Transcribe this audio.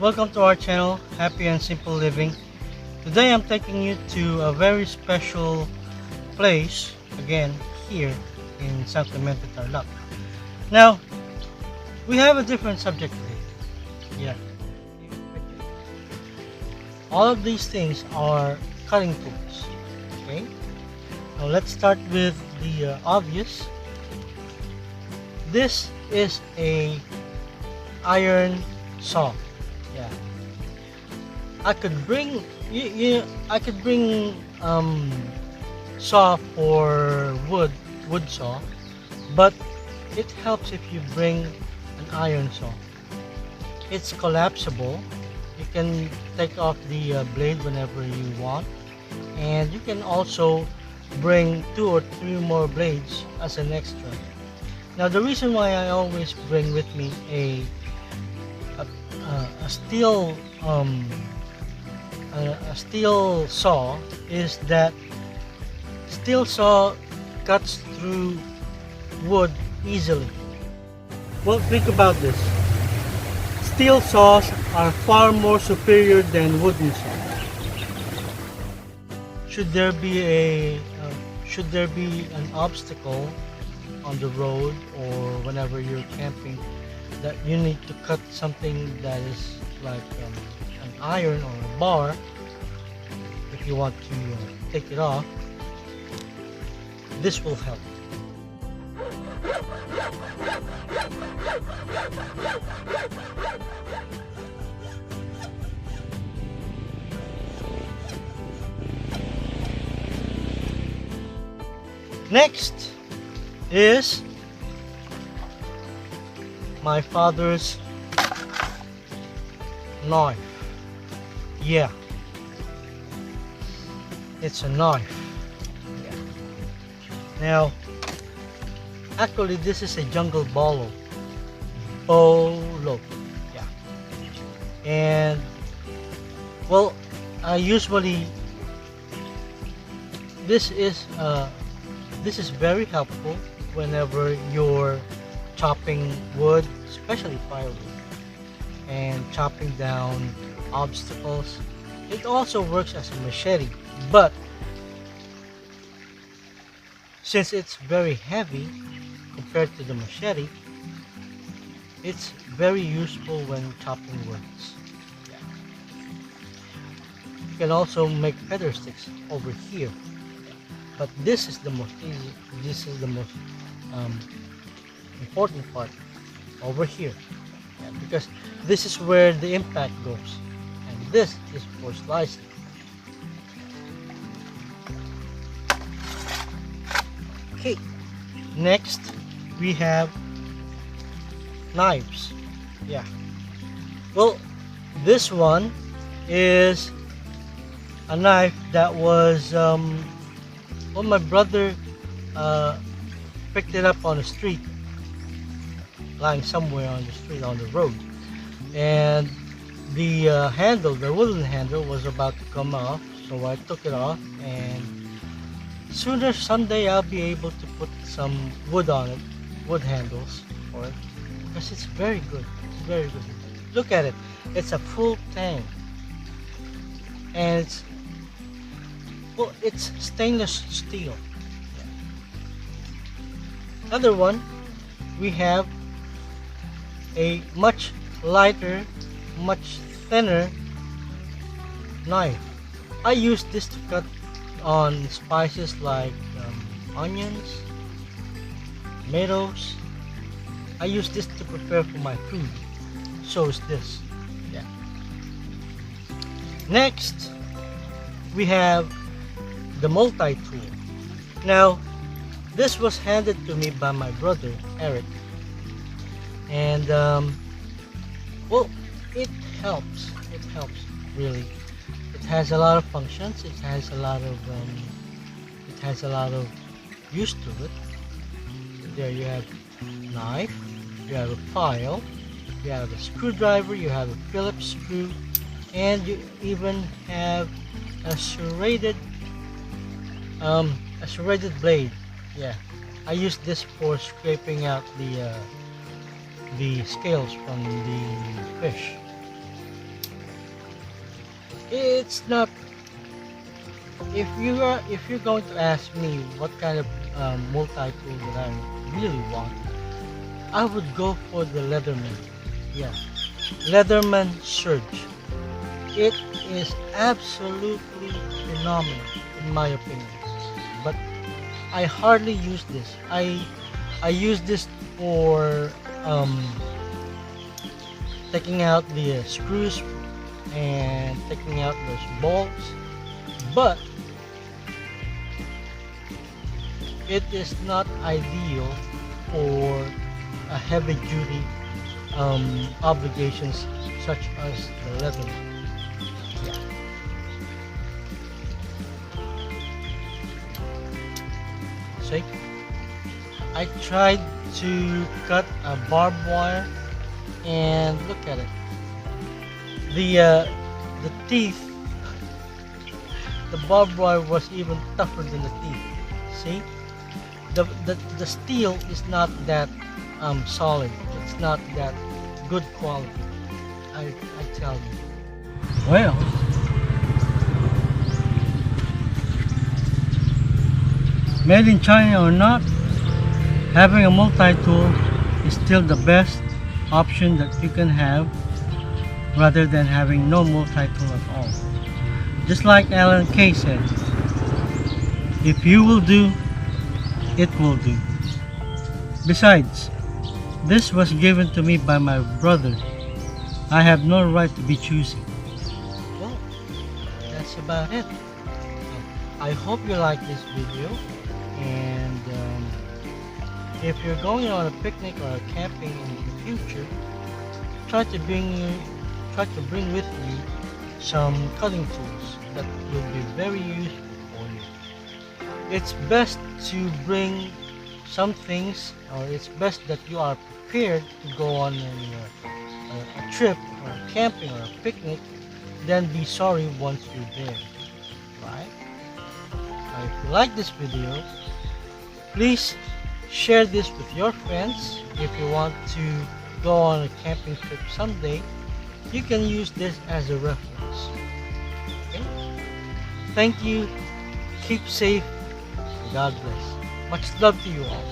Welcome to our channel, Happy and Simple Living. Today I'm taking you to a very special place, again, here in San Clemente, Tarlac. Now, we have a different subject today. Yeah. All of these things are cutting tools. Okay? Now let's start with the obvious. This is a iron saw. Yeah, I could bring I could bring saw for wood saw, but it helps if you bring an iron saw. It's collapsible. You can take off the blade whenever you want, and you can also bring 2 or 3 more blades as an extra. Now the reason why I always bring with me a steel a steel saw is that steel saw cuts through wood easily. Well, think about this. Steel saws are far more superior than wooden saws. Should there be an obstacle on the road or whenever you're camping that you need to cut something that is like an iron or a bar, if you want to take it off, this will help. Next is my father's knife. Yeah, it's a knife. Yeah. Now, actually, this is a jungle bolo. Yeah. And well, I usually this is very helpful whenever you're chopping wood, especially firewood, and chopping down obstacles. It also works as a machete, but since it's very heavy compared to the machete, it's very useful when chopping woods. Yeah. You can also make feather sticks over here, but this is the most easy. This is the most important part over here, yeah, because this is where the impact goes, and this is for slicing. Okay, next we have knives. Yeah, well, this one is a knife that was well, my brother picked it up on the street, lying somewhere on the street on the road, and the handle, the wooden handle, was about to come off, so I took it off, and sooner someday I'll be able to put some wood on it, wood handles for it, because it's very good. It's very good. Look at it. It's a full tang, and it's stainless steel. Yeah. Another one, we have a much lighter, much thinner knife. I use this to cut on spices like onions, tomatoes. I use this to prepare for my food. So is this. Yeah. Next, we have the multi-tool. Now, this was handed to me by my brother, Eric. And well, it helps really. It has a lot of functions. It has a lot of use to it. There you have a knife, you have a file, you have a screwdriver, you have a Phillips screw, and you even have a serrated blade. Yeah, I use this for scraping out the scales from the fish. It's not. If you're going to ask me what kind of multi-tool that I really want, I would go for the Leatherman. Yeah, Leatherman Surge. It is absolutely phenomenal in my opinion. But I hardly use this. I use this for taking out the screws and taking out those bolts. But it is not ideal for a heavy duty obligations such as the leather. Yeah. See, I tried to cut a barbed wire and look at it. The teeth, the barbed wire was even tougher than the teeth. See, the steel is not that solid. It's not that good quality. I tell you. Well, made in China or not, having a multi-tool is still the best option that you can have rather than having no multi-tool at all. Just like Alan Kay said, if you will do, it will do. Besides, this was given to me by my brother. I have no right to be choosy. Well, that's about it. I hope you like this video, and if you're going on a picnic or a camping in the future, try to bring with you some cutting tools that will be very useful for you. It's best to bring some things, or it's best that you are prepared to go on a trip or a camping or a picnic than be sorry once you're there, right? Now, if you like this video, please share this with your friends. If you want to go on a camping trip someday, you can use this as a reference. Okay? Thank you. Keep safe. God bless. Much love to you all.